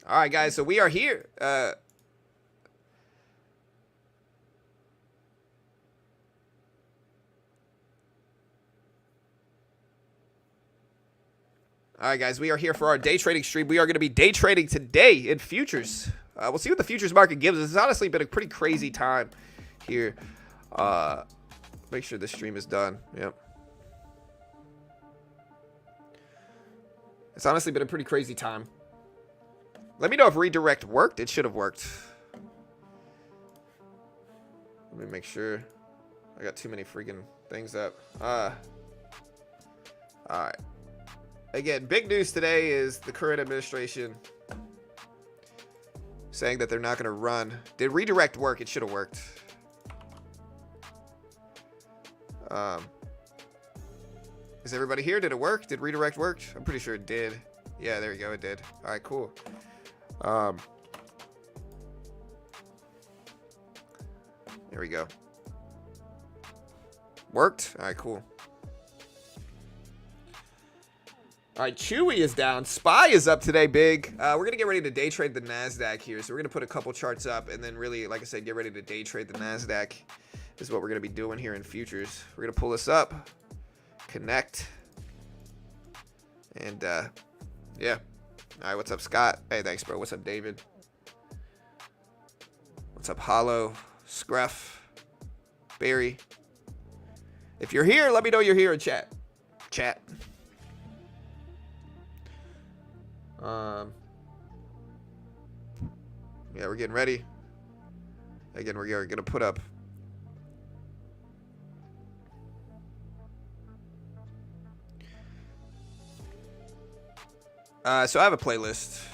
All right, guys. So we are here. All right, guys. We are here for our day trading stream. We are going to be day trading today in futures. We'll see what the futures market gives us. It's honestly been a pretty crazy time here. Make sure the stream is done. Yep. It's honestly been a pretty crazy time. Let me know if redirect worked. It should have worked. Let me make sure. I got too many freaking things up. All right. Again, big news today is the current administration saying that they're not going to run. Did redirect work? It should have worked. Is everybody here? Did it work? Did redirect work? I'm pretty sure it did. Yeah, there you go. It did. All right, cool. There we go. Worked? All right, cool. All right, Chewy is down. SPY is up today, big. We're going to get ready to day trade the NASDAQ here. So we're going to put a couple charts up and then really, like I said, get ready to day trade the NASDAQ is what we're going to be doing here in futures. We're going to pull this up, connect, and yeah. All right, what's up, Scott? Hey, thanks, bro. What's up, David? What's up, Hollow, Scruff, Barry? If you're here, let me know you're here in chat. Chat. Yeah, we're getting ready. Again, we're gonna put up. So I have a playlist.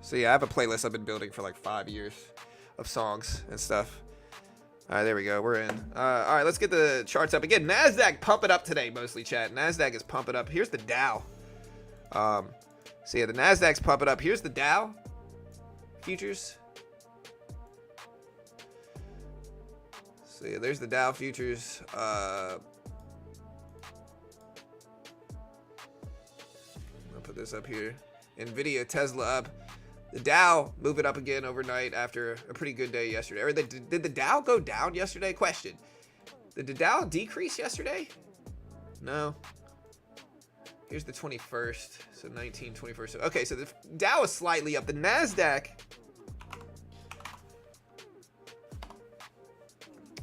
So yeah, I have a playlist I've been building for like 5 years of songs and stuff. All right, there we go. We're in. All right, let's get the charts up again. NASDAQ pumping up today, mostly chat. NASDAQ is pumping up. Here's the Dow. So yeah, the NASDAQ's pumping up. Here's the Dow futures. So yeah, there's the Dow futures. I'll put this up here. Nvidia, Tesla up. The Dow moving up again overnight after a pretty good day yesterday. Or did the Dow go down yesterday? Question. Did the Dow decrease yesterday? No. Here's the 21st. So 19, 21st. Okay, so the Dow is slightly up. The NASDAQ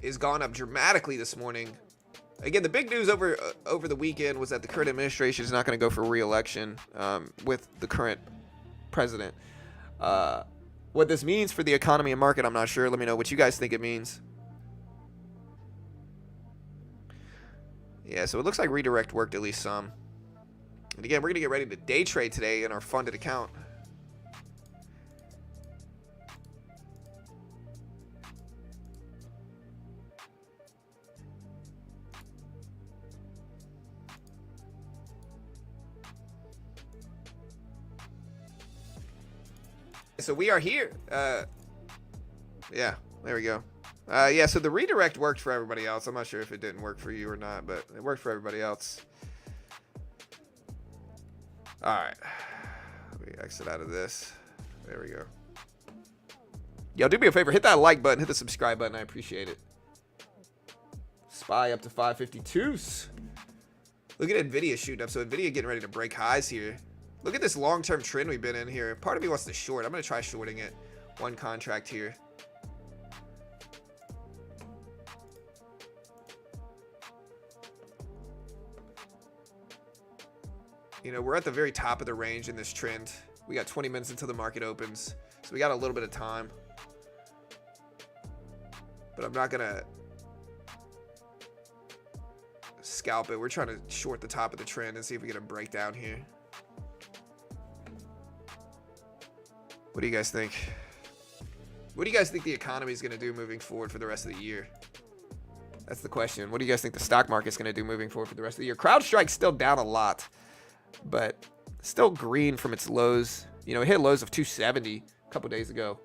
is gone up dramatically this morning. Again, the big news over the weekend was that the current administration is not going to go for re-election with the current president. What this means for the economy and market, I'm not sure. Let me know what you guys think it means. Yeah, so it looks like redirect worked at least some. And again, we're going to get ready to day trade today in our funded account. So we are here. Yeah, there we go. Yeah, so the redirect worked for everybody else. I'm not sure if it didn't work for you or not, but it worked for everybody else. All right. Let me exit out of this. There we go. Yo, do me a favor. Hit that like button. Hit the subscribe button. I appreciate it. SPY up to 552s. Look at NVIDIA shooting up. So NVIDIA getting ready to break highs here. Look at this long-term trend we've been in here. Part of me wants to short. I'm going to try shorting it. One contract here. You know, we're at the very top of the range in this trend. We got 20 minutes until the market opens. So we got a little bit of time. But I'm not going to scalp it. We're trying to short the top of the trend and see if we get a breakdown here. What do you guys think? What do you guys think the economy is going to do moving forward for the rest of the year? That's the question. What do you guys think the stock market is going to do moving forward for the rest of the year? CrowdStrike's still down a lot, but still green from its lows. You know, it hit lows of 270 a couple days ago.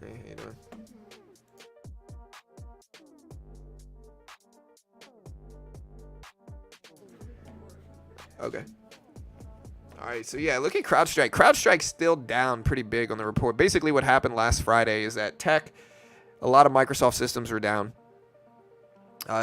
Hey, how you doing? Okay. All right, so yeah, look at CrowdStrike. CrowdStrike's still down pretty big on the report. Basically what happened last Friday is that tech, a lot of Microsoft systems were down.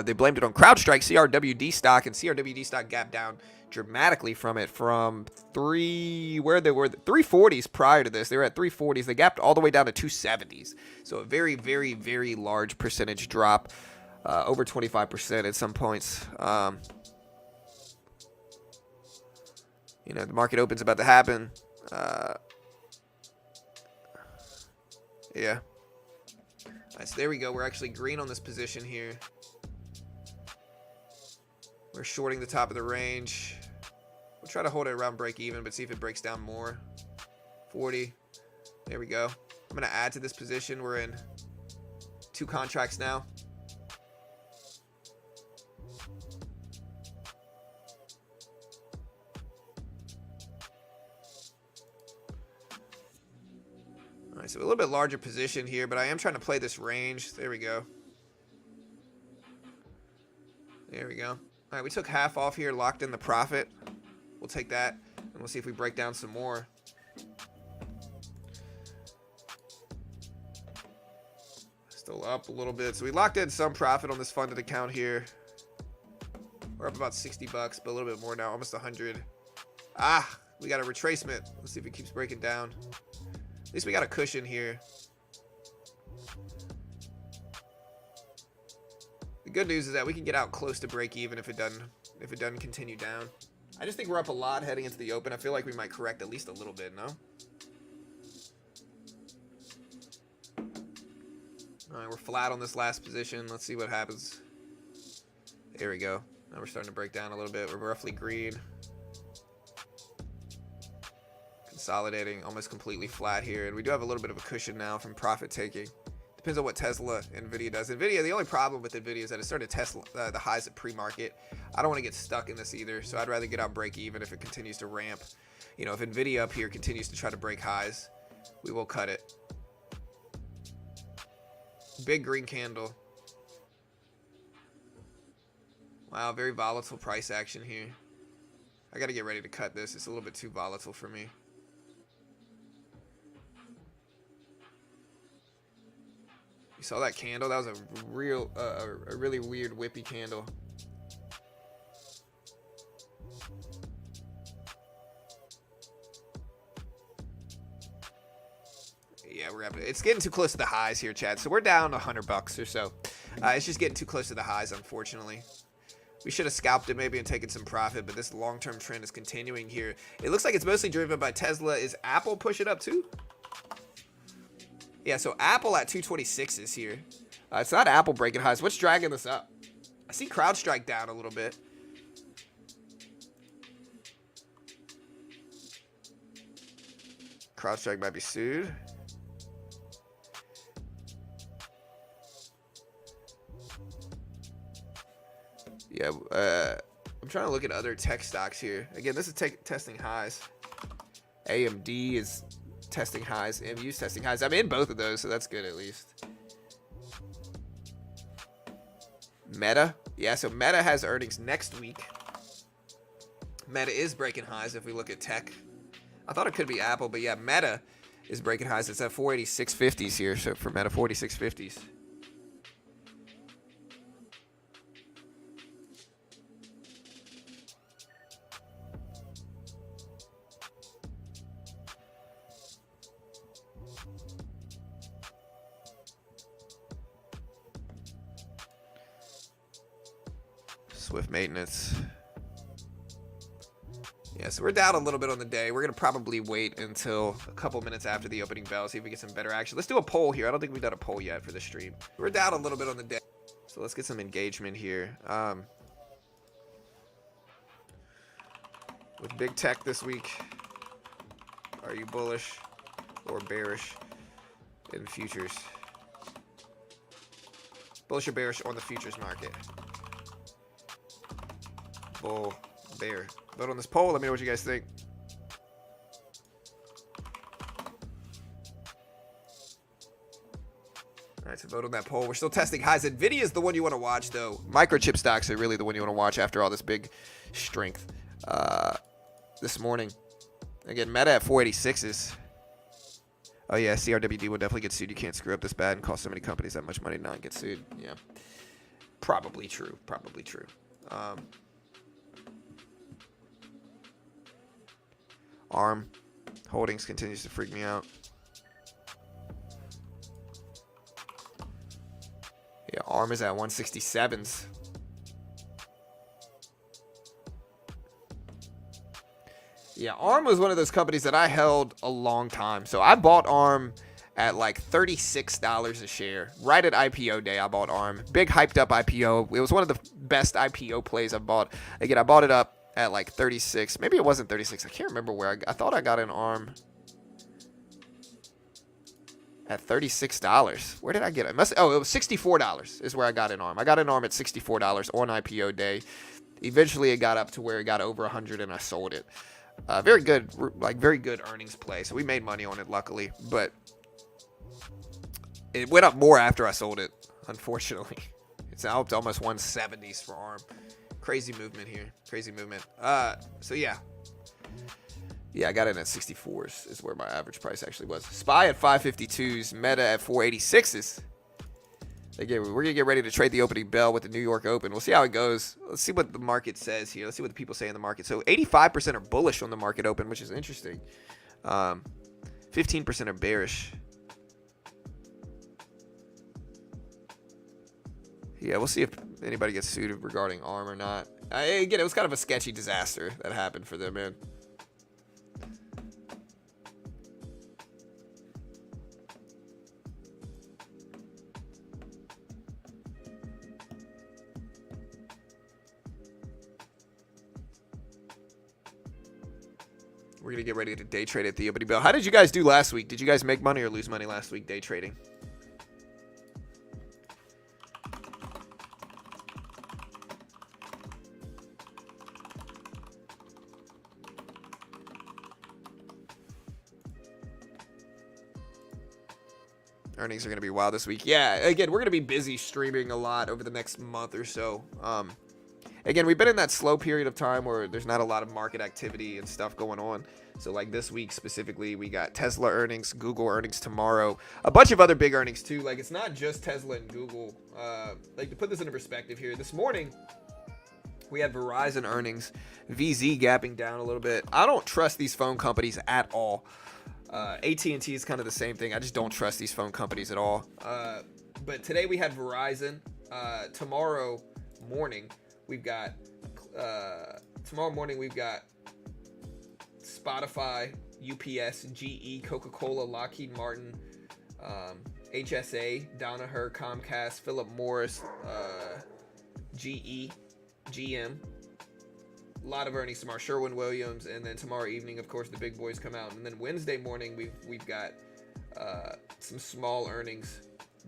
They blamed it on CrowdStrike, CRWD stock, and CRWD stock gapped down dramatically from it from 340s prior to this. They were at 340s. They gapped all the way down to 270s. So a very, very, very large percentage drop, over 25% at some points. You know, the market open's about to happen. Yeah. All right, so there we go. We're actually green on this position here. We're shorting the top of the range. We'll try to hold it around break even, but see if it breaks down more. 40. There we go. I'm going to add to this position. We're in 2 contracts now. All right, so a little bit larger position here, but I am trying to play this range. There we go. There we go. All right, we took half off here, locked in the profit. We'll take that, and we'll see if we break down some more. Still up a little bit. So we locked in some profit on this funded account here. We're up about 60 bucks, but a little bit more now, almost 100. Ah, we got a retracement. Let's see if it keeps breaking down. At least we got a cushion here. The good news is that we can get out close to break even if it doesn't continue down. I just think we're up a lot heading into the open. I feel like we might correct at least a little bit, no? All right, we're flat on this last position. Let's see what happens. There we go. Now we're starting to break down a little bit. We're roughly green. Consolidating, almost completely flat here. And we do have a little bit of a cushion now from profit taking. Depends on what Tesla, NVIDIA does. NVIDIA, the only problem with NVIDIA is that it started to test the highs at pre-market. I don't want to get stuck in this either, so I'd rather get out break even if it continues to ramp. You know, if NVIDIA up here continues to try to break highs, we will cut it. Big green candle. Wow, very volatile price action here. I got to get ready to cut this. It's a little bit too volatile for me. You saw that candle? That was a really weird whippy candle. Yeah, it's getting too close to the highs here, Chad. So we're down 100 bucks or so. It's just getting too close to the highs, unfortunately. We should have scalped it maybe and taken some profit, but this long-term trend is continuing here. It looks like it's mostly driven by Tesla. Is Apple pushing up too? Yeah, so Apple at 226 is here. It's not Apple breaking highs. What's dragging this up? I see CrowdStrike down a little bit. CrowdStrike might be sued. Yeah, I'm trying to look at other tech stocks here. Again, this is testing highs. AMD is testing highs. MU's testing highs. I'm in both of those, so that's good at least. Meta. Yeah, so Meta has earnings next week. Meta is breaking highs if we look at tech. I thought it could be Apple, but yeah, Meta is breaking highs. It's at 486.50s here, so for Meta, 46.50s. Swift maintenance. Yeah, so we're down a little bit on the day. We're going to probably wait until a couple minutes after the opening bell, see if we get some better action. Let's do a poll here. I don't think we've done a poll yet for the stream. We're down a little bit on the day, so let's get some engagement here. With big tech this week, are you bullish or bearish in futures? Bullish or bearish on the futures market? Bull, bear. Vote on this poll. Let me know what you guys think. All right, so vote on that poll. We're still testing highs. NVIDIA is the one you want to watch, though. Microchip stocks are really the one you want to watch after all this big strength. this morning. Again, Meta at 486s. Oh yeah, CRWD will definitely get sued. You can't screw up this bad and cost so many companies that much money to not get sued. Yeah, probably true. Probably true. ARM Holdings continues to freak me out. Yeah, ARM is at 167s. Yeah, ARM was one of those companies that I held a long time. So I bought ARM at like $36 a share. Right at IPO day, I bought ARM. Big hyped up IPO. It was one of the best IPO plays I've bought. Again, I bought it up at like 36. Maybe it wasn't 36. I can't remember where I thought I got an ARM at $36. Where did I get it? It was $64 is where I got an ARM. I got an ARM at $64 on IPO day. Eventually, it got up to where it got over 100 and I sold it. Very good earnings play. So we made money on it, luckily. But it went up more after I sold it, unfortunately. It's now up to almost 170s for ARM. Crazy movement here. Crazy movement. So yeah. Yeah, I got in at 64s is where my average price actually was. SPY at 552s. Meta at 486s. Again, we're going to get ready to trade the opening bell with the New York Open. We'll see how it goes. Let's see what the market says here. Let's see what the people say in the market. So 85% are bullish on the market open, which is interesting. 15% are bearish. Yeah, we'll see if anybody gets sued regarding ARM or not. Again, it was kind of a sketchy disaster that happened for them, man. We're going to get ready to day trade at the opening bell. How did you guys do last week? Did you guys make money or lose money last week day trading? Earnings are going to be wild this week. Yeah, again, we're going to be busy streaming a lot over the next month or so. Again, we've been in that slow period of time where there's not a lot of market activity and stuff going on. So like this week specifically, we got Tesla earnings, Google earnings tomorrow, a bunch of other big earnings too. Like it's not just Tesla and Google. Like to put this into perspective here, this morning we had Verizon earnings, VZ gapping down a little bit. I don't trust these phone companies at all. AT&T is kind of the same thing. I just don't trust these phone companies at all. But today we had Verizon. Tomorrow morning we've got Spotify, UPS, GE, Coca-Cola, Lockheed Martin, HSA, Danaher, Comcast, Philip Morris, GE, GM. A lot of earnings tomorrow. Sherwin-Williams, and then tomorrow evening, of course, the big boys come out. And then Wednesday morning, we've got some small earnings,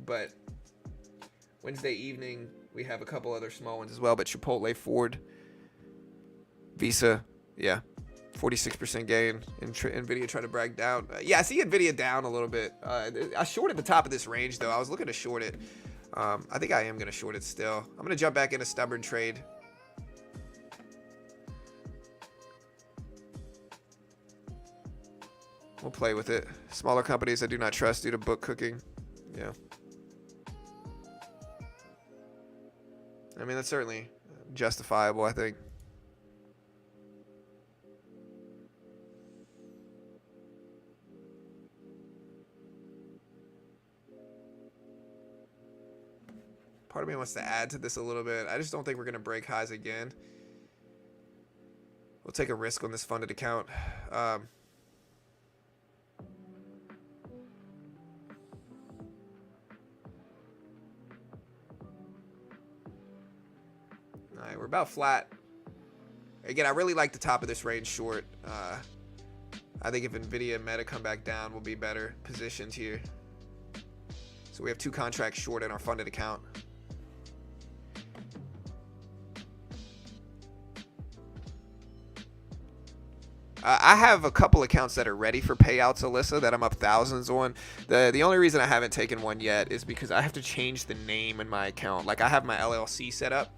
but Wednesday evening we have a couple other small ones as well. But Chipotle, Ford, Visa, yeah, 46% gain. Nvidia trying to brag down. Yeah, I see Nvidia down a little bit. I shorted the top of this range though. I was looking to short it. I think I am gonna short it still. I'm gonna jump back in a stubborn trade. We'll play with it. Smaller companies I do not trust due to book cooking. Yeah. I mean, that's certainly justifiable, I think. Part of me wants to add to this a little bit. I just don't think we're going to break highs again. We'll take a risk on this funded account. Alright, we're about flat. Again, I really like the top of this range short. I think if Nvidia and Meta come back down, we'll be better positioned here. So we have 2 contracts short in our funded account. I have a couple accounts that are ready for payouts, Alyssa, that I'm up thousands on. The only reason I haven't taken one yet is because I have to change the name in my account. Like I have my LLC set up.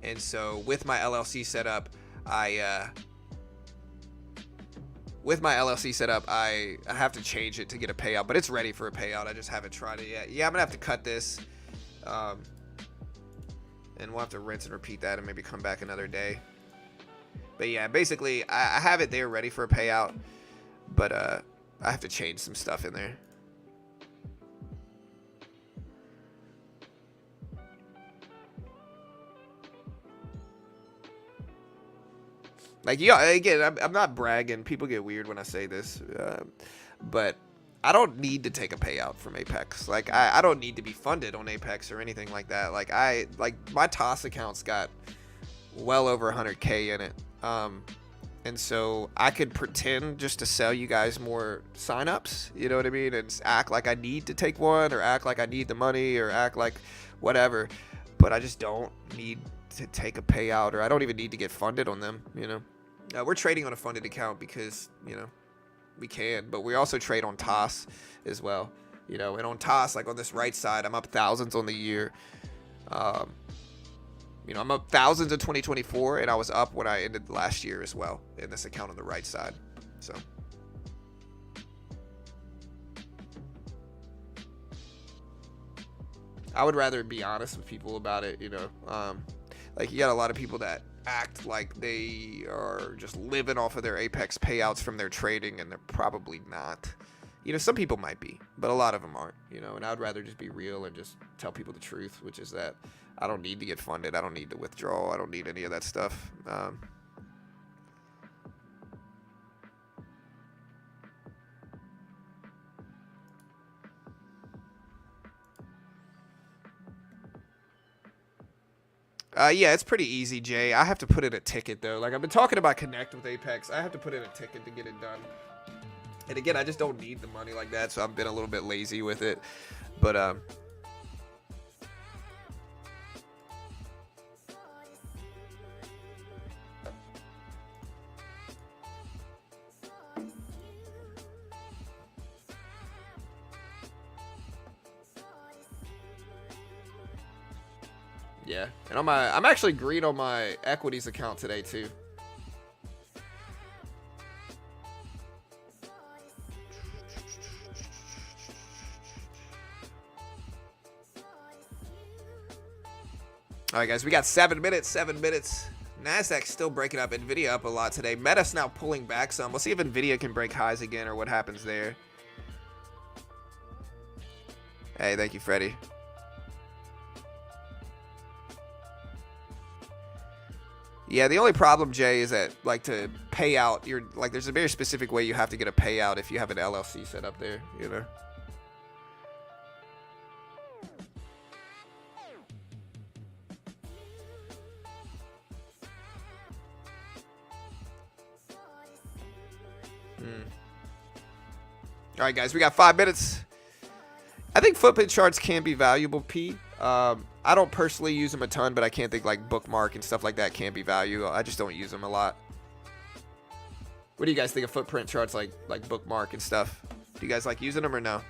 And so with my LLC setup, I have to change it to get a payout, but it's ready for a payout. I just haven't tried it yet. Yeah, I'm gonna have to cut this, and we'll have to rinse and repeat that and maybe come back another day. But yeah, basically I have it there ready for a payout, but I have to change some stuff in there. Like, yeah, again, I'm not bragging. People get weird when I say this, but I don't need to take a payout from Apex. Like, I don't need to be funded on Apex or anything like that. Like, my TOS account's got well over 100K in it, and so I could pretend just to sell you guys more signups. You know what I mean? And act like I need to take one, or act like I need the money, or act like whatever. But I just don't need to take a payout, or I don't even need to get funded on them, you know. We're trading on a funded account because, you know, we can, but we also trade on TOS as well, you know. And on TOS, like on this right side, I'm up thousands on the year. You know, I'm up thousands in 2024, and I was up when I ended last year as well in this account on the right side. So I would rather be honest with people about it, you know. Like, you got a lot of people that act like they are just living off of their Apex payouts from their trading, and they're probably not. You know, some people might be, but a lot of them aren't, you know. And I would rather just be real and just tell people the truth, which is that I don't need to get funded. I don't need to withdraw. I don't need any of that stuff. Yeah, it's pretty easy, Jay. I have to put in a ticket, though. Like, I've been talking about Connect with Apex. I have to put in a ticket to get it done. And again, I just don't need the money like that, so I've been a little bit lazy with it. But, yeah. And I'm actually green on my equities account today, too. All right, guys, we got 7 minutes. 7 minutes. Nasdaq's still breaking up. Nvidia up a lot today. Meta's now pulling back some. We'll see if Nvidia can break highs again or what happens there. Hey, thank you, Freddie. Yeah, the only problem, Jay, is that, like, to pay out, there's a very specific way you have to get a payout if you have an LLC set up there, you know? All right, guys, we got 5 minutes. I think footprint charts can be valuable, P. I don't personally use them a ton, but I can't think like bookmark and stuff like that can be valuable. I just don't use them a lot. What do you guys think of footprint charts like bookmark and stuff? Do you guys like using them or no?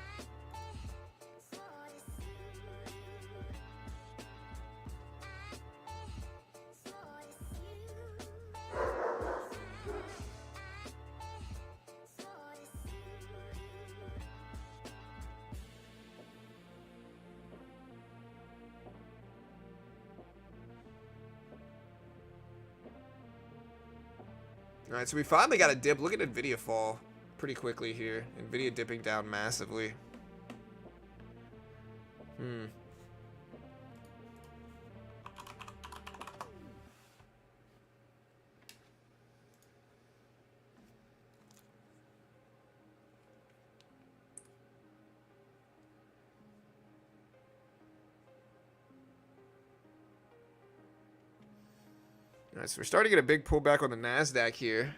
All right, so we finally got a dip. Look at Nvidia fall pretty quickly here. Nvidia dipping down massively. All right, so we're starting to get a big pullback on the NASDAQ here.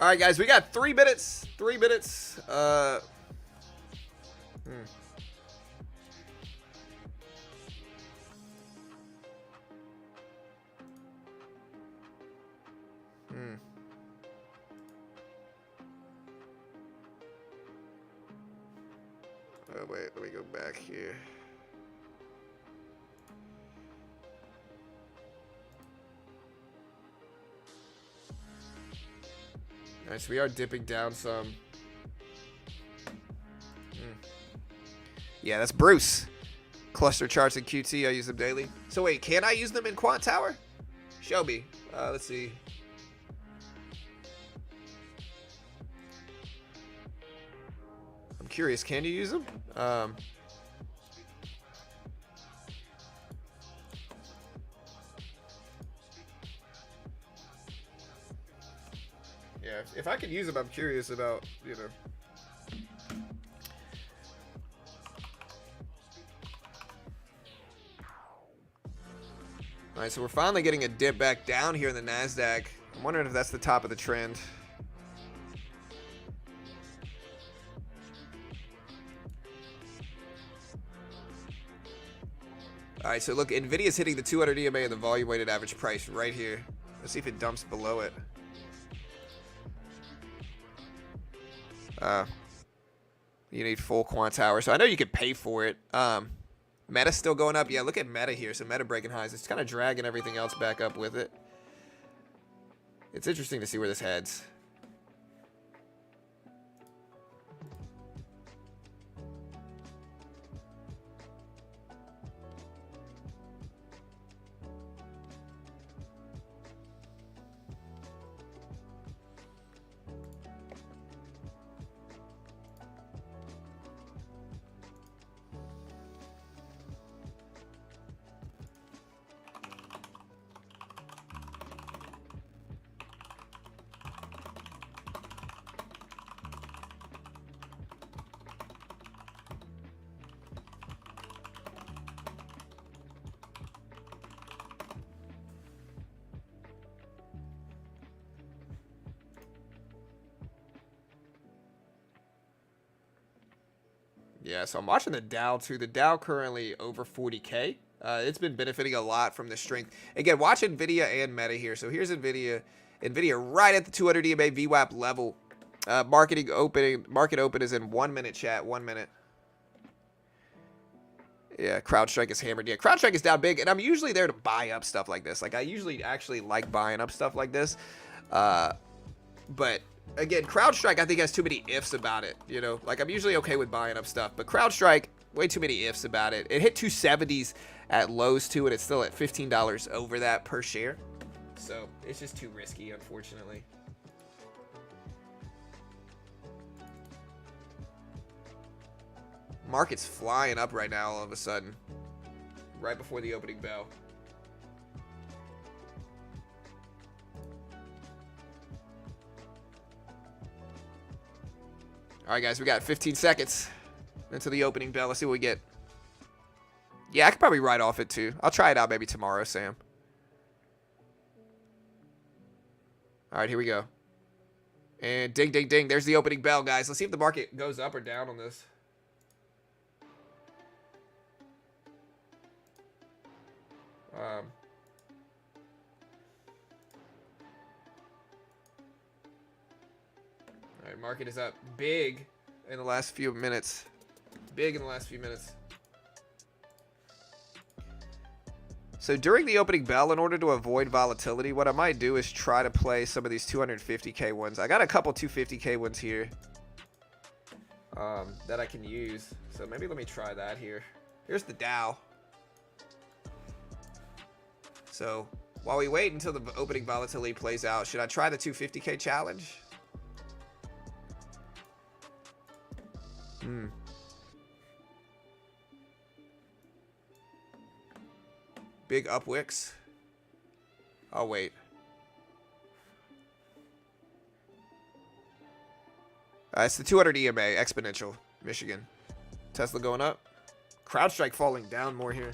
All right, guys, we got 3 minutes. 3 minutes. Oh, wait, let me go back here. All right, so we are dipping down some. Yeah, that's Bruce. Cluster charts in QT, I use them daily. So wait, can I use them in Quant Tower? Show me. Let's see. I'm curious, can you use them? Yeah, if I can use them, I'm curious about, you know. All right, so we're finally getting a dip back down here in the NASDAQ. I'm wondering if that's the top of the trend. All right, so look, NVIDIA's hitting the 200 EMA and the volume weighted average price right here. Let's see if it dumps below it. You need full Quant Tower. So I know you could pay for it. Meta's still going up. Yeah, look at Meta here. So Meta breaking highs. It's kind of dragging everything else back up with it. It's interesting to see where this heads. Yeah, so I'm watching the Dow too. The Dow currently over 40K. It's been benefiting a lot from the strength. Again, watch NVIDIA and Meta here. So here's NVIDIA. NVIDIA right at the 200 EMA VWAP level. Market open is in 1 minute, chat. 1 minute. Yeah, CrowdStrike is hammered. Yeah, CrowdStrike is down big, and I'm usually there to buy up stuff like this. Like, I usually actually like buying up stuff like this. But again, CrowdStrike, I think, has too many ifs about it. You know, like, I'm usually okay with buying up stuff, but CrowdStrike, way too many ifs about it. It hit 270s at lows too, and it's still at $15 over that per share. So it's just too risky, unfortunately. Market's flying up right now all of a sudden, right before the opening bell. All right, guys, we got 15 seconds until the opening bell. Let's see what we get. Yeah, I could probably write off it too. I'll try it out maybe tomorrow, Sam. All right, here we go. And ding, ding, ding. There's the opening bell, guys. Let's see if the market goes up or down on this. All right, market is up big in the last few minutes. Big in the last few minutes. So during the opening bell, in order to avoid volatility, what I might do is try to play some of these 250K ones. I got a couple 250K ones here that I can use. So maybe let me try that here. Here's the Dow. So while we wait until the opening volatility plays out, should I try the 250K challenge? Big up wicks. I'll wait. It's the 200 EMA exponential, Michigan. Tesla going up. CrowdStrike falling down more here.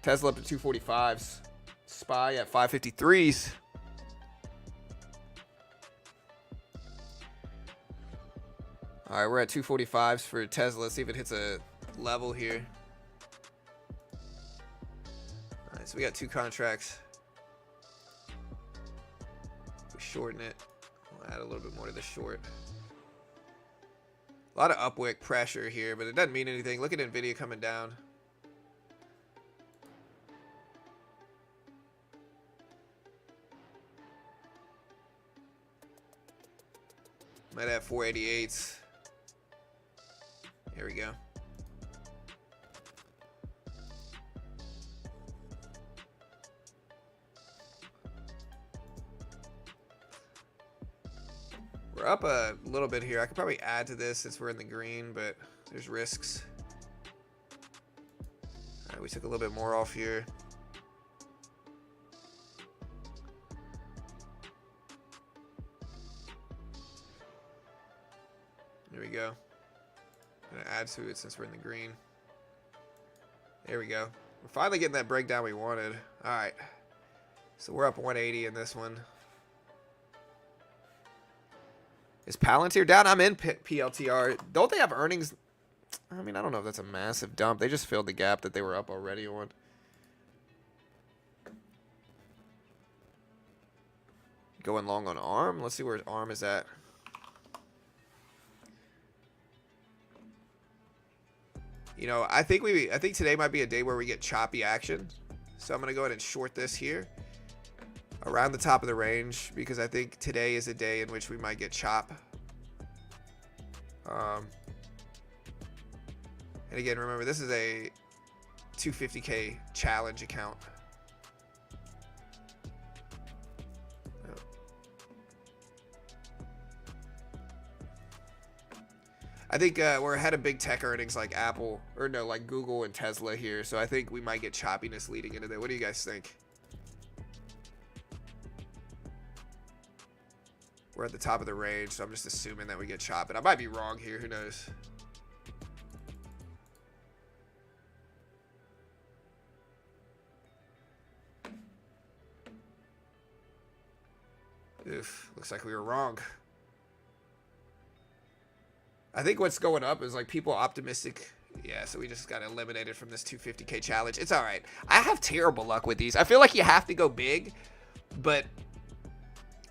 Tesla up to 245s. SPY at 553s. All right, we're at 245s for Tesla. Let's see if it hits a level here. All right, so we got 2 contracts. We shorten it. We'll add a little bit more to the short. A lot of upwick pressure here, but it doesn't mean anything. Look at Nvidia coming down. Might have 488s. Here we go. We're up a little bit here. I could probably add to this since we're in the green, but there's risks. All right, we took a little bit more off here. There we go. I'm gonna add to it since we're in the green. There we go. We're finally getting that breakdown we wanted. All right. So we're up 180 in this one. Is Palantir down? I'm in PLTR. Don't they have earnings? I mean, I don't know if that's a massive dump. They just filled the gap that they were up already on. Going long on ARM. Let's see where ARM is at. You know, I think today might be a day where we get choppy action. So I'm going to go ahead and short this here around the top of the range because I think today is a day in which we might get chop. And again, remember, this is a 250K challenge account. I think we're ahead of big tech earnings like Apple, or no, like Google and Tesla here. So I think we might get choppiness leading into that. What do you guys think? We're at the top of the range, so I'm just assuming that we get chopped. And I might be wrong here. Who knows? Oof, looks like we were wrong. I think what's going up is like people optimistic. Yeah, so we just got eliminated from this 250K challenge. It's all right. I have terrible luck with these. I feel like you have to go big, but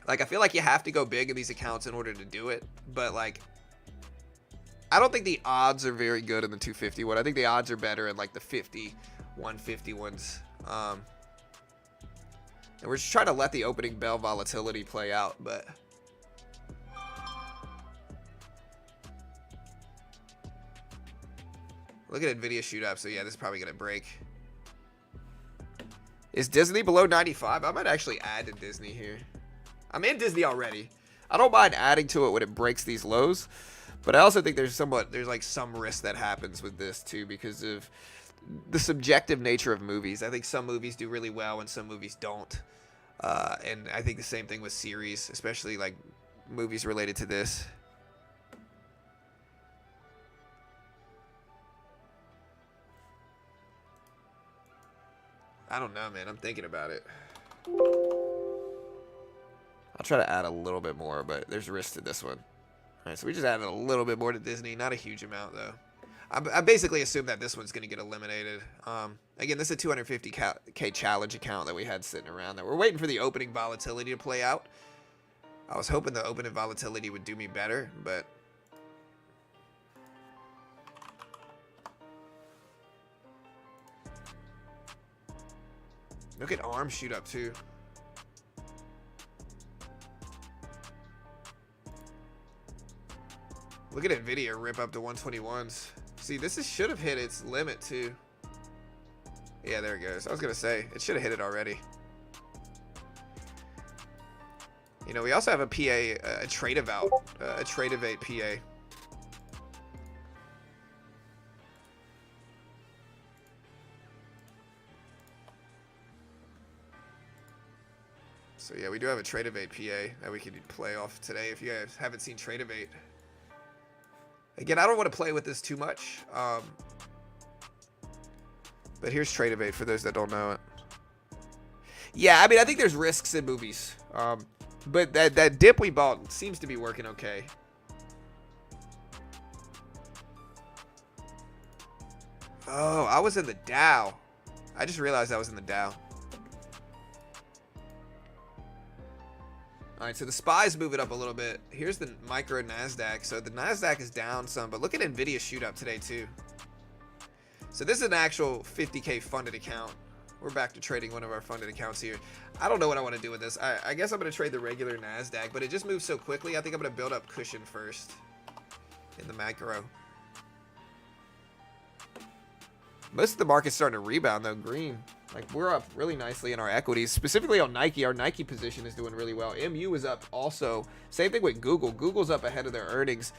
like I feel like you have to go big in these accounts in order to do it. But like, I don't think the odds are very good in the 250 one. I think the odds are better in like the 50, 150 ones. And we're just trying to let the opening bell volatility play out, but. Look at Nvidia shoot up. So yeah, this is probably gonna break. Is Disney below 95? I might actually add to Disney here. I'm in Disney already. I don't mind adding to it when it breaks these lows, but I also think there's like some risk that happens with this too because of the subjective nature of movies. I think some movies do really well and some movies don't. And I think the same thing with series, especially like movies related to this. I don't know, man. I'm thinking about it. I'll try to add a little bit more, but there's risk to this one. All right, so we just added a little bit more to Disney. Not a huge amount, though. I basically assume that this one's going to get eliminated. Again, this is a 250K challenge account that we had sitting around there. We're waiting for the opening volatility to play out. I was hoping the opening volatility would do me better, but... Look at ARM shoot up, too. Look at Nvidia rip up to 121s. See, this should have hit its limit, too. Yeah, there it goes. I was going to say, it should have hit it already. You know, we also have a PA, a trade event PA. So yeah, we do have a Trade Evade PA that we could play off today if you guys haven't seen Trade Evade. Again, I don't want to play with this too much. But here's Trade Evade for those that don't know it. Yeah, I mean, I think there's risks in movies. But that dip we bought seems to be working okay. Oh, I was in the Dow. I just realized I was in the Dow. All right, so the SPY's moving up a little bit. Here's the micro NASDAQ. So the NASDAQ is down some, but look at NVIDIA shoot up today too. So this is an actual 50K funded account. We're back to trading one of our funded accounts here. I don't know what I want to do with this. I guess I'm going to trade the regular NASDAQ, but it just moves so quickly. I think I'm going to build up cushion first in the macro. Most of the market's starting to rebound though, green. Like we're up really nicely in our equities, specifically on Nike. Our Nike position is doing really well. MU is up also. Same thing with Google. Google's up ahead of their earnings.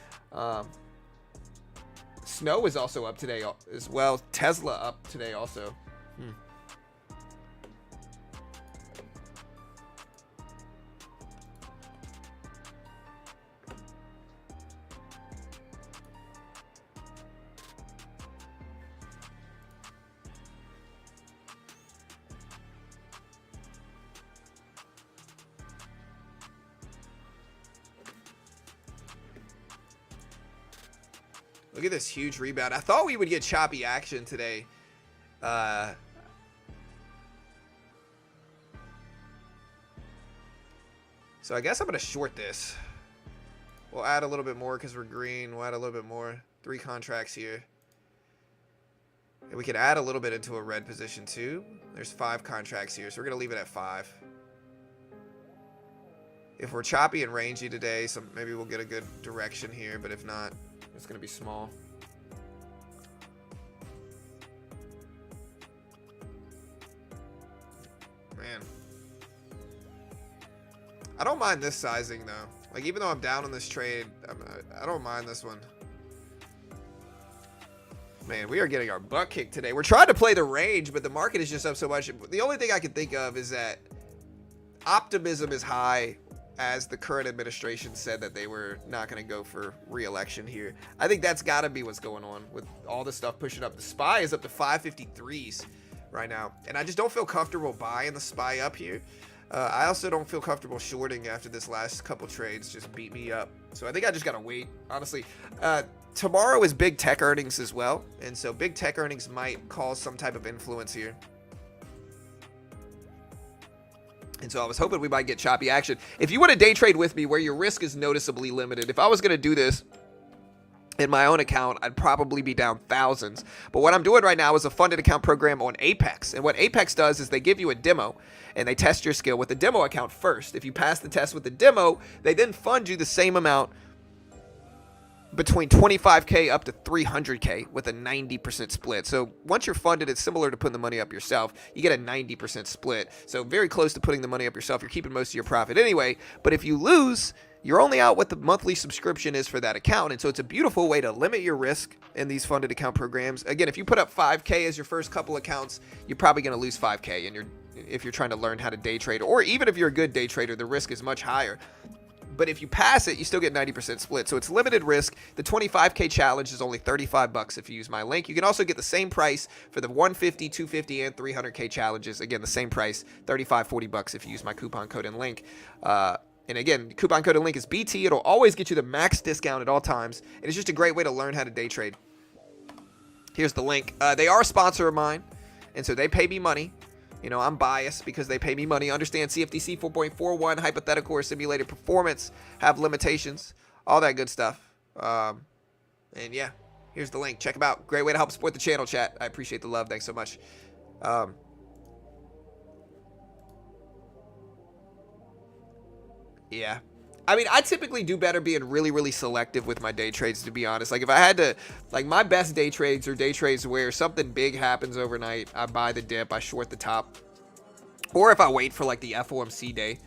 Snow is also up today as well. Tesla up today also. Look at this huge rebound. I thought we would get choppy action today. So I guess I'm going to short this. We'll add a little bit more because we're green. We'll add a little bit more. 3 contracts here. And we can add a little bit into a red position too. There's 5 contracts here, so we're going to leave it at 5. If we're choppy and rangy today, so maybe we'll get a good direction here, but if not, it's going to be small. Man. I don't mind this sizing, though. Like, even though I'm down on this trade, I don't mind this one. Man, we are getting our butt kicked today. We're trying to play the range, but the market is just up so much. The only thing I can think of is that optimism is high as the current administration said that they were not going to go for re-election here. I think that's got to be what's going on with all this stuff pushing up. The SPY is up to 553s right now, and I just don't feel comfortable buying the SPY up here. I also don't feel comfortable shorting after this last couple trades just beat me up. So I think I just got to wait, honestly. Tomorrow is big tech earnings as well, and so big tech earnings might cause some type of influence here. And so I was hoping we might get choppy action. If you want to day trade with me where your risk is noticeably limited, if I was going to do this in my own account, I'd probably be down thousands. But what I'm doing right now is a funded account program on Apex. And what Apex does is they give you a demo and they test your skill with the demo account first. If you pass the test with the demo, they then fund you the same amount between 25K up to 300K with a 90% split. So once you're funded, it's similar to putting the money up yourself. You get a 90% split. So very close to putting the money up yourself. You're keeping most of your profit anyway. But if you lose, you're only out what the monthly subscription is for that account. And so it's a beautiful way to limit your risk in these funded account programs. Again, if you put up 5K as your first couple accounts, you're probably going to lose 5K. And if you're trying to learn how to day trade, or even if you're a good day trader, the risk is much higher. But if you pass it, you still get 90% split. So it's limited risk. The 25K challenge is only $35 if you use my link. You can also get the same price for the 150, 250, and 300K challenges. Again, the same price, $35, $40 if you use my coupon code and link. And again, coupon code and link is BT. It'll always get you the max discount at all times. And it's just a great way to learn how to day trade. Here's the link. They are a sponsor of mine, and so they pay me money. You know, I'm biased because they pay me money. Understand CFTC 4.41, hypothetical or simulated performance, have limitations, all that good stuff. And yeah, here's the link. Check them out. Great way to help support the channel, chat. I appreciate the love. Thanks so much. Yeah. I mean, I typically do better being really, really selective with my day trades, to be honest. Like, if I had to, like, my best day trades are day trades where something big happens overnight. I buy the dip, I short the top. Or if I wait for, like, the FOMC day.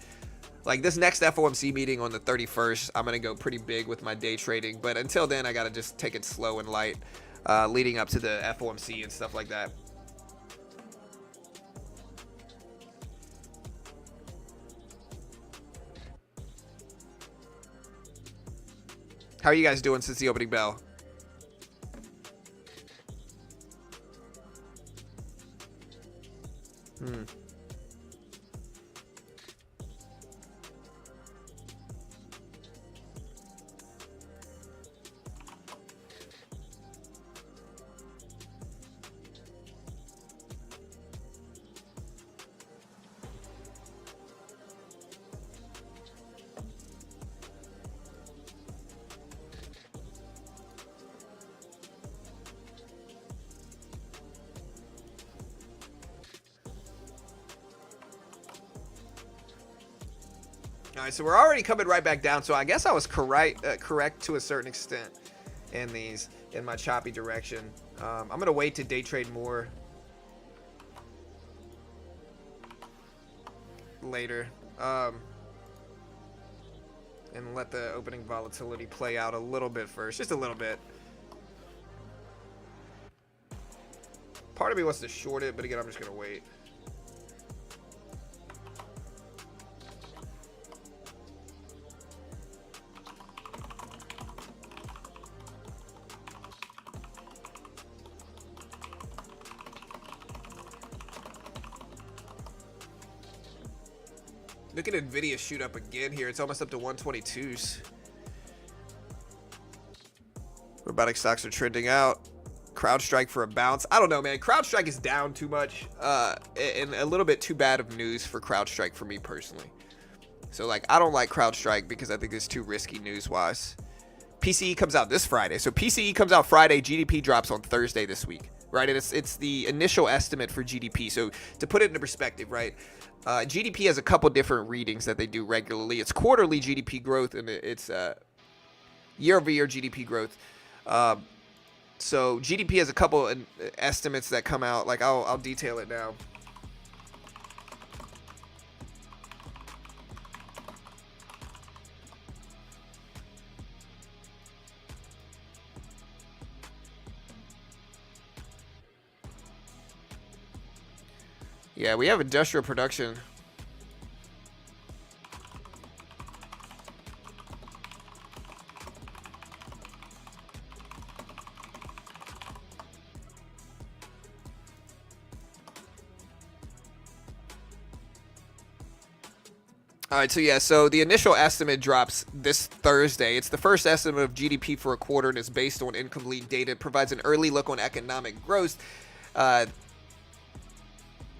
Like, this next FOMC meeting on the 31st, I'm going to go pretty big with my day trading. But until then, I got to just take it slow and light, leading up to the FOMC and stuff like that. How are you guys doing since the opening bell? All right, so we're already coming right back down. So I guess I was correct to a certain extent in my choppy direction. I'm gonna wait to day trade more later, and let the opening volatility play out a little bit first, just a little bit. Part of me wants to short it, but again, I'm just gonna wait. Look at Nvidia shoot up again here. It's almost up to 122s. Robotic stocks are trending out. CrowdStrike for a bounce. I don't know, man. CrowdStrike is down too much, and a little bit too bad of news for CrowdStrike for me personally. So, like, I don't like CrowdStrike because I think it's too risky news-wise. PCE comes out this Friday. So PCE comes out Friday. GDP drops on Thursday this week, right? And it's the initial estimate for GDP. So to put it into perspective, right? GDP has a couple different readings that they do regularly. It's quarterly GDP growth, and it's year-over-year GDP growth. So GDP has a couple estimates that come out. Like I'll detail it now. Yeah, we have industrial production. All right, so yeah, so the initial estimate drops this Thursday. It's the first estimate of GDP for a quarter and is based on incomplete data. It provides an early look on economic growth.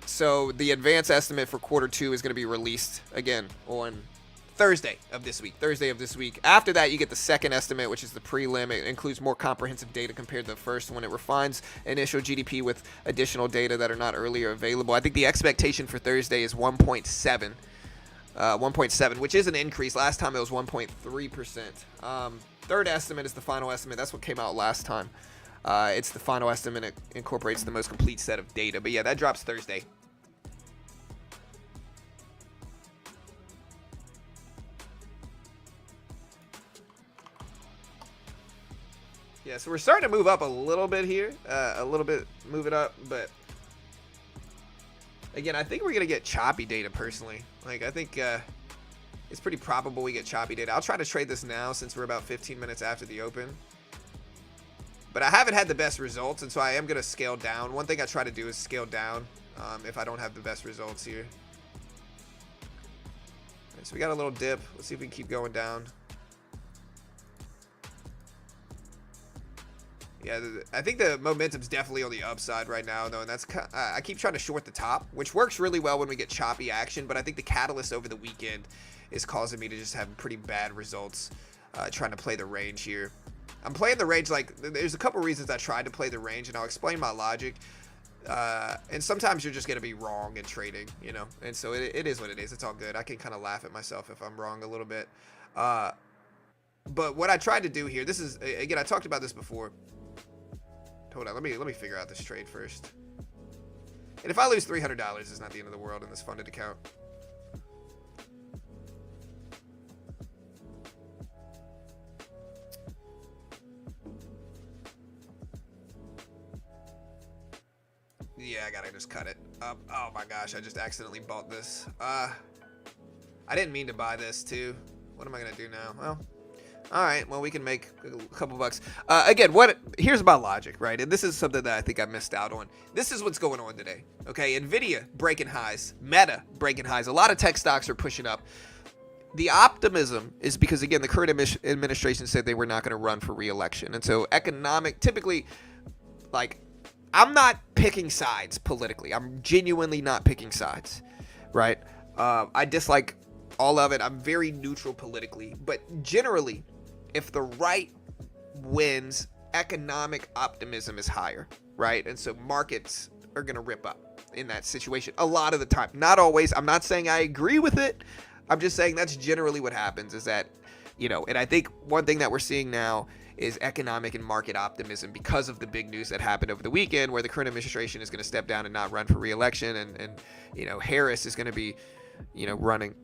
So the advanced estimate for quarter two is going to be released again on Thursday of this week. After that, you get the second estimate, which is the prelim. It includes more comprehensive data compared to the first one. It refines initial GDP with additional data that are not earlier available. I think the expectation for Thursday is 1.7, which is an increase. Last time it was 1.3%. Third estimate is the final estimate. That's what came out last time. It's the final estimate. It incorporates the most complete set of data. But yeah, that drops Thursday. Yeah, so we're starting to move up a little bit here. Move it up. But again, I think we're going to get choppy data personally. Like, I think it's pretty probable we get choppy data. I'll try to trade this now since we're about 15 minutes after the open. But I haven't had the best results, and so I am going to scale down. One thing I try to do is scale down if I don't have the best results here. Right, so we got a little dip. Let's see if we can keep going down. Yeah, I think the momentum's definitely on the upside right now, though, and that's I keep trying to short the top, which works really well when we get choppy action, but I think the catalyst over the weekend is causing me to just have pretty bad results trying to play the range here. I'm playing the range, like, there's a couple reasons I tried to play the range, and I'll explain my logic. And sometimes you're just going to be wrong in trading, you know, and so it is what it is. It's all good. I can kind of laugh at myself if I'm wrong a little bit. But what I tried to do here, this is, again, I talked about this before. Hold on, let me figure out this trade first. And if I lose $300, it's not the end of the world in this funded account. Yeah, I gotta just cut it up. Oh my gosh, I just accidentally bought this. I didn't mean to buy this too. What am I gonna do now? Well, all right, well, we can make a couple bucks. Again, here's my logic, right? And this is something that I think I missed out on. This is what's going on today, okay? Nvidia breaking highs, Meta breaking highs. A lot of tech stocks are pushing up. The optimism is because, again, the current administration said they were not going to run for re-election. And so typically, like, I'm not picking sides politically. I'm genuinely not picking sides, right? I dislike all of it. I'm very neutral politically. But generally, if the right wins, economic optimism is higher, right? And so markets are going to rip up in that situation a lot of the time. Not always. I'm not saying I agree with it. I'm just saying that's generally what happens is that, and I think one thing that we're seeing now is economic and market optimism because of the big news that happened over the weekend where the current administration is going to step down and not run for re-election, and Harris is going to be, running.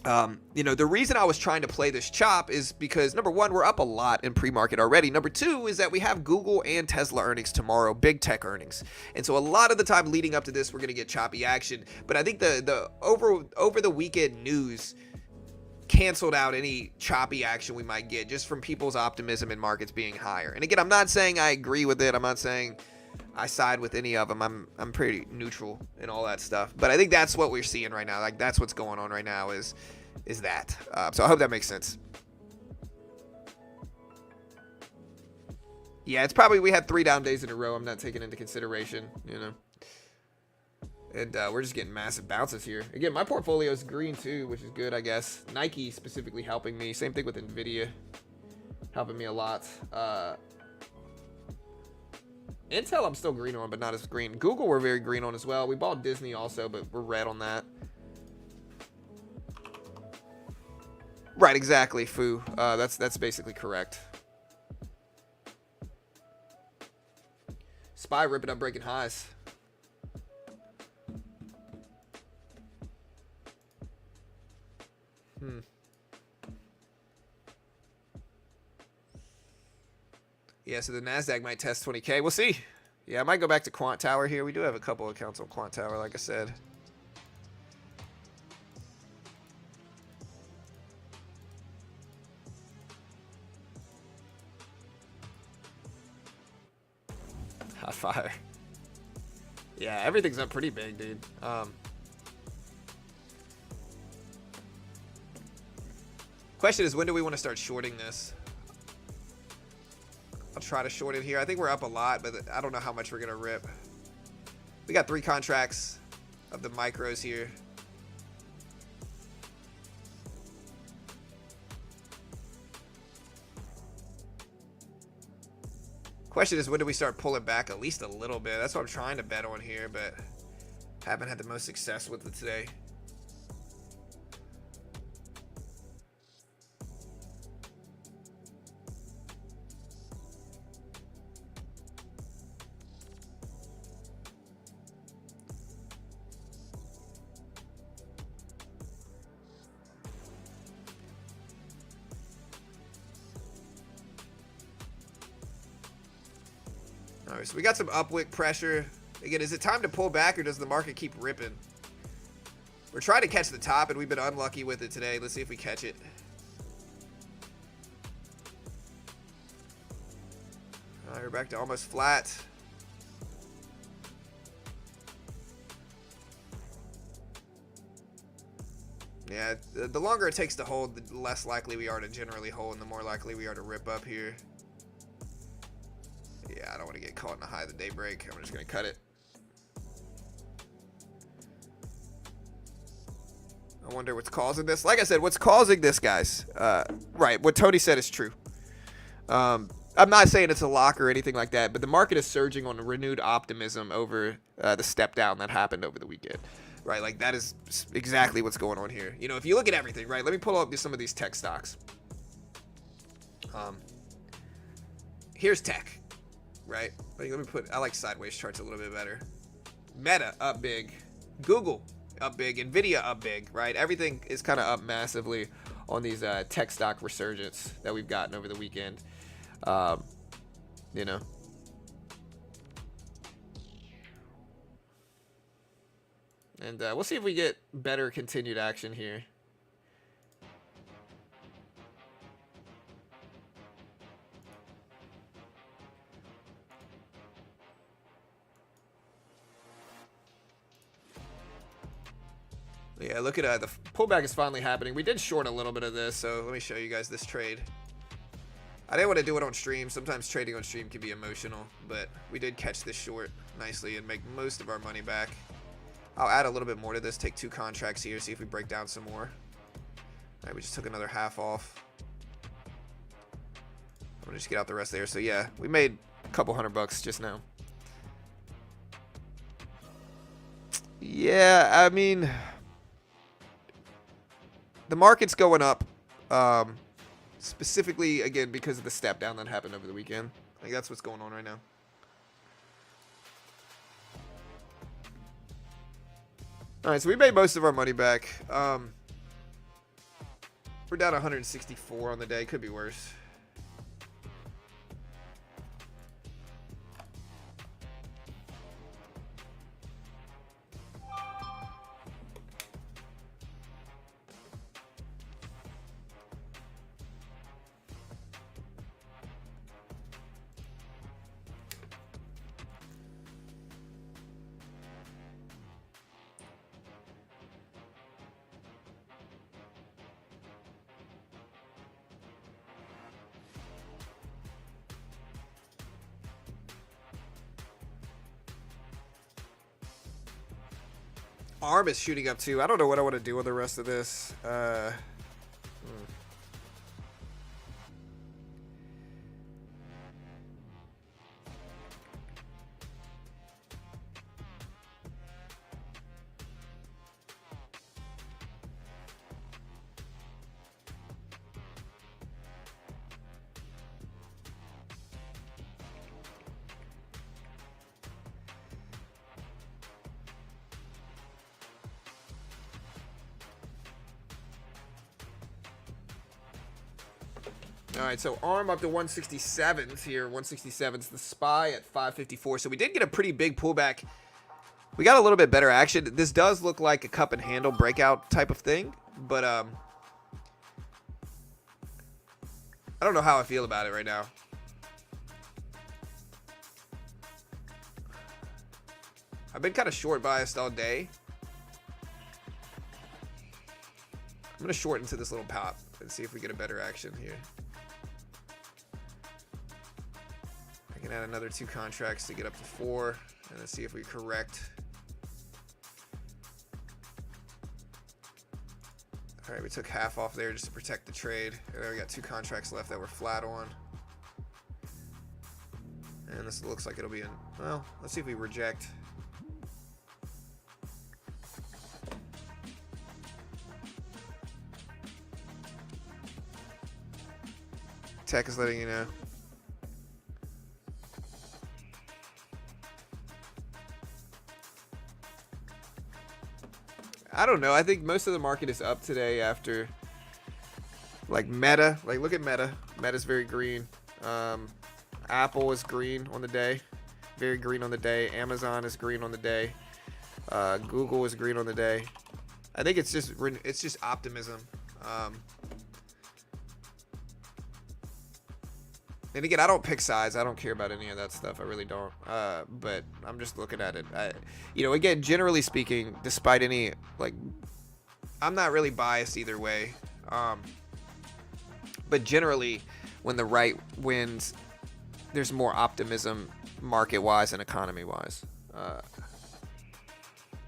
The reason I was trying to play this chop is because, number one, we're up a lot in pre-market already. Number two is that we have Google and Tesla earnings tomorrow, big tech earnings. And so a lot of the time leading up to this, we're going to get choppy action. But I think the over the weekend news canceled out any choppy action we might get just from people's optimism in markets being higher. And again, I'm not saying I agree with it. I'm not saying I side with any of them. I'm pretty neutral and all that stuff. But I think that's what we're seeing right now. Like, that's what's going on right now is that. So I hope that makes sense. Yeah, it's probably we had 3 down days in a row. I'm not taking into consideration, And we're just getting massive bounces here. Again, my portfolio is green too, which is good, I guess. Nike specifically helping me. Same thing with Nvidia, helping me a lot. Intel I'm still green on, but not as green. Google we're very green on as well. We bought Disney also, but we're red on that. Right, exactly, Fu. That's basically correct. SPY ripping up, breaking highs. Yeah, so the NASDAQ might test 20K. We'll see. Yeah, I might go back to Quant Tower here. We do have a couple accounts on Quant Tower, like I said. Hot fire. Yeah, everything's up pretty big, dude. Question is, when do we want to start shorting this? I'll try to short it here. I think we're up a lot, but I don't know how much we're going to rip. We got 3 contracts of the micros here. Question is, when do we start pulling back at least a little bit? That's what I'm trying to bet on here, but haven't had the most success with it today. All right, so we got some upwick pressure. Again, is it time to pull back or does the market keep ripping? We're trying to catch the top and we've been unlucky with it today. Let's see if we catch it. All right, we're back to almost flat. Yeah, the longer it takes to hold, the less likely we are to generally hold and the more likely we are to rip up here. Yeah, I don't want to get caught in the high of the day break. I'm just going to cut it. I wonder what's causing this. Like I said, what's causing this, guys? Right, what Tony said is true. I'm not saying it's a lock or anything like that, but the market is surging on renewed optimism over the step down that happened over the weekend. Right, like that is exactly what's going on here. If you look at everything, right, let me pull up some of these tech stocks. Here's tech. Right? Let me I like sideways charts a little bit better. Meta up big. Google up big. Nvidia up big, right? Everything is kind of up massively on these tech stock resurgence that we've gotten over the weekend. And we'll see if we get better continued action here. Yeah, look at the pullback is finally happening. We did short a little bit of this, so let me show you guys this trade. I didn't want to do it on stream. Sometimes trading on stream can be emotional, but we did catch this short nicely and make most of our money back. I'll add a little bit more to this, take 2 contracts here, see if we break down some more. All right, we just took another half off. I'm gonna just get out the rest there. So yeah, we made a couple $100 just now. Yeah, I mean, the market's going up. Specifically, again, because of the step down that happened over the weekend. Like, that's what's going on right now. All right, so we made most of our money back. We're down 164 on the day. Could be worse. ARM is shooting up too. I don't know what I want to do with the rest of this. All right, so ARM up to 167s here. 167s. The SPY at 554. So we did get a pretty big pullback. We got a little bit better action. This does look like a cup and handle breakout type of thing, but I don't know how I feel about it right now. I've been kind of short biased all day. I'm going to short into this little pop and see if we get a better action here. I can add another 2 contracts to get up to 4, and let's see if we correct. All right, we took half off there just to protect the trade. And we got 2 contracts left that we're flat on. And this looks like it'll be in, well, let's see if we reject. Tech is letting you know. I don't know. I think most of the market is up today after, like, Meta. Like, look at Meta. Meta's very green. Apple is green on the day. Very green on the day. Amazon is green on the day. Google is green on the day. I think it's just optimism. And again, I don't pick size. I don't care about any of that stuff. I really don't. But I'm just looking at it. Again, generally speaking, despite any, like, I'm not really biased either way. But generally, when the right wins, there's more optimism market-wise and economy-wise.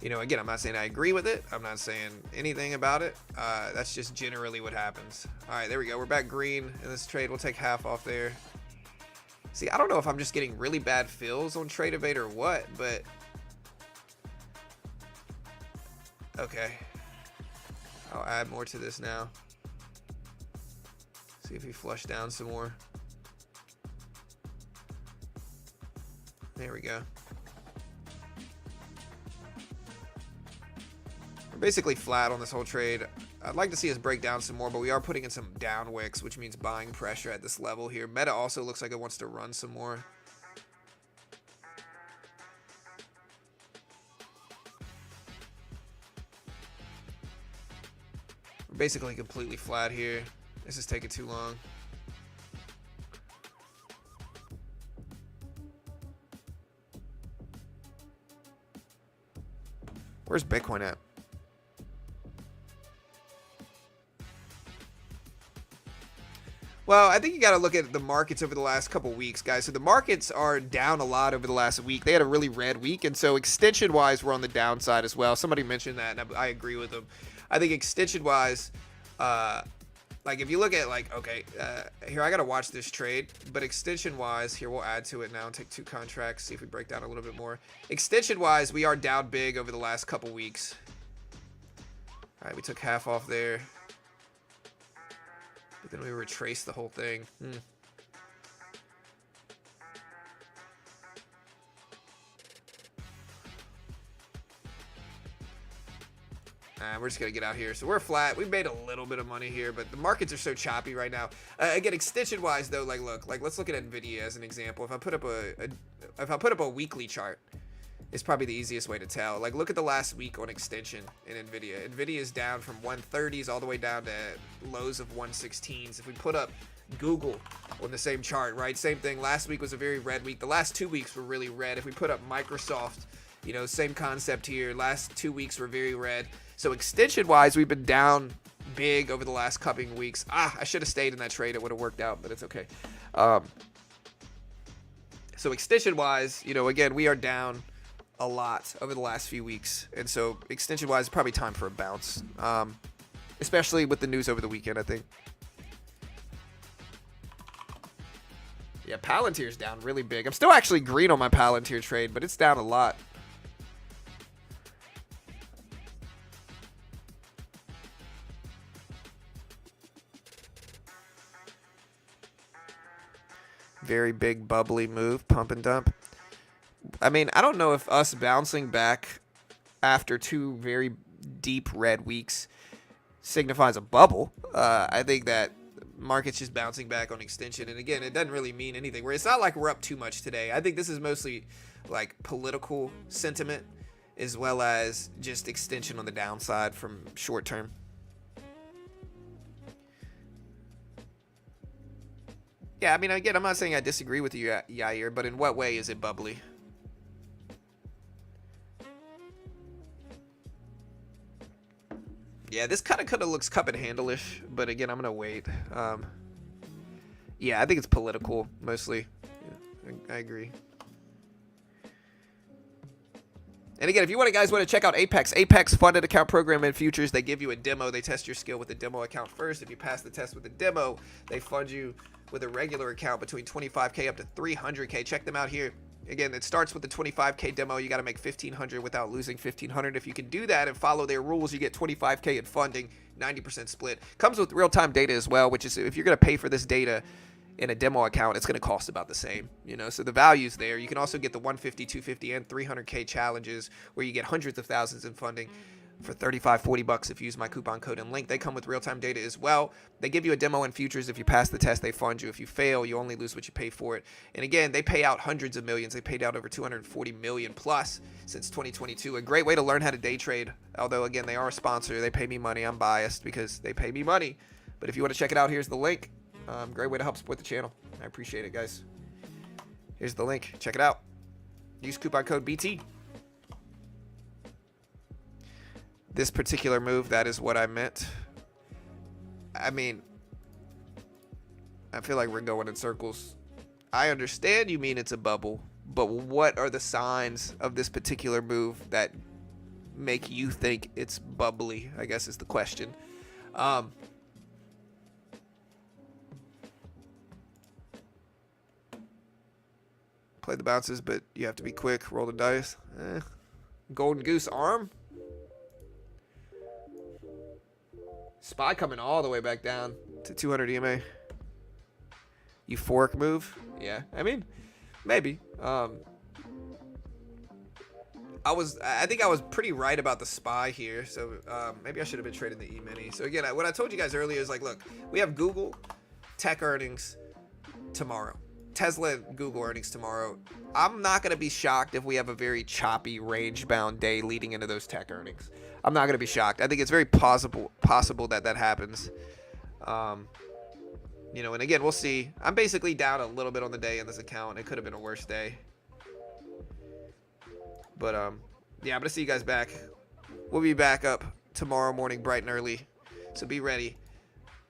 Again, I'm not saying I agree with it. I'm not saying anything about it. That's just generally what happens. All right, there we go. We're back green in this trade. We'll take half off there. See, I don't know if I'm just getting really bad fills on Trade Evade or what, but okay. I'll add more to this now. See if we flush down some more. There we go. We're basically flat on this whole trade. I'd like to see us break down some more, but we are putting in some down wicks, which means buying pressure at this level here. Meta also looks like it wants to run some more. We're basically completely flat here. This is taking too long. Where's Bitcoin at? Well, I think you got to look at the markets over the last couple weeks, guys. So the markets are down a lot over the last week. They had a really red week, and so extension-wise, we're on the downside as well. Somebody mentioned that, and I agree with them. I think extension-wise, like if you look at like, okay, here I got to watch this trade, but extension-wise, here we'll add to it now and take 2 contracts, see if we break down a little bit more. Extension-wise, we are down big over the last couple weeks. All right, we took half off there. But then we retrace the whole thing. We're just going to get out here. So we're flat. We made a little bit of money here, but the markets are so choppy right now. Again, extension-wise, though, like, look, like, let's look at NVIDIA as an example. If I put up a weekly chart, it's probably the easiest way to tell. Like, look at the last week on extension in NVIDIA. NVIDIA is down from 130s all the way down to lows of 116s. If we put up Google on the same chart, right? Same thing. Last week was a very red week. The last 2 weeks were really red. If we put up Microsoft, you know, same concept here. Last 2 weeks were very red. So extension-wise, we've been down big over the last couple weeks. I should have stayed in that trade. It would have worked out, but it's okay. So extension-wise, you know, again, we are down a lot over the last few weeks. And so extension-wise, it's probably time for a bounce, especially with the news over the weekend, I think. Yeah, Palantir's down really big. I'm still actually green on my Palantir trade, but it's down a lot. Very big bubbly move, pump and dump. I mean, I don't know if us bouncing back after 2 very deep red weeks signifies a bubble. I think that market's just bouncing back on extension. And again, it doesn't really mean anything. It's not like we're up too much today. I think this is mostly like political sentiment as well as just extension on the downside from short term. Yeah, I mean, again, I'm not saying I disagree with you, Yair, but in what way is it bubbly? Yeah, this kind of looks cup and handle-ish, but again, I'm going to wait. Yeah, I think it's political, mostly. Yeah, I agree. And again, if you guys want to check out Apex funded account program and futures, they give you a demo. They test your skill with the demo account first. If you pass the test with the demo, they fund you with a regular account between 25K up to 300K. Check them out here. Again, it starts with the 25K demo. You got to make 1,500 without losing 1,500. If you can do that and follow their rules, you get 25K in funding, 90% split. Comes with real-time data as well, which is if you're going to pay for this data in a demo account, it's going to cost about the same, you know, so the value's there. You can also get the 150, 250, and 300K challenges where you get hundreds of thousands in funding for $35, $40 if you use my coupon code and link. They come with real-time data as well. They give you a demo in futures. If you pass the test, they fund you. If you fail, you only lose what you pay for it. And again, they pay out hundreds of millions. They paid out over 240 million plus since 2022. A great way to learn how to day trade. Although again, they are a sponsor. They pay me money. I'm biased because they pay me money. But if you want to check it out, here's the link. Great way to help support the channel. I appreciate it, guys. Here's the link. Check it out. Use coupon code BT. This particular move, that is what I meant. I mean, I feel like we're going in circles. I understand you mean it's a bubble, but what are the signs of this particular move that make you think it's bubbly, I guess is the question. Play the bounces, but you have to be quick. Roll the dice. Golden goose arm. SPY coming all the way back down to 200 EMA. Euphoric move. Yeah, I mean, maybe. I think I was pretty right about the SPY here, so maybe I should have been trading the E-mini. So again, what I told you guys earlier is like, look, we have Google tech earnings tomorrow. Tesla and Google earnings tomorrow. I'm not going to be shocked if we have a very choppy, range-bound day leading into those tech earnings. I'm not going to be shocked. I think it's very possible that happens. You know, and again, we'll see. I'm basically down a little bit on the day in this account. It could have been a worse day. But, yeah, I'm going to see you guys back. We'll be back up tomorrow morning bright and early. So be ready.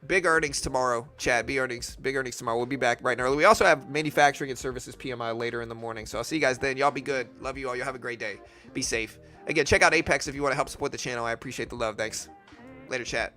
Big earnings tomorrow, Chad. Big earnings tomorrow. We'll be back bright and early. We also have manufacturing and services PMI later in the morning. So I'll see you guys then. Y'all be good. Love you all. Y'all have a great day. Be safe. Again, check out Apex if you want to help support the channel. I appreciate the love. Thanks. Later, chat.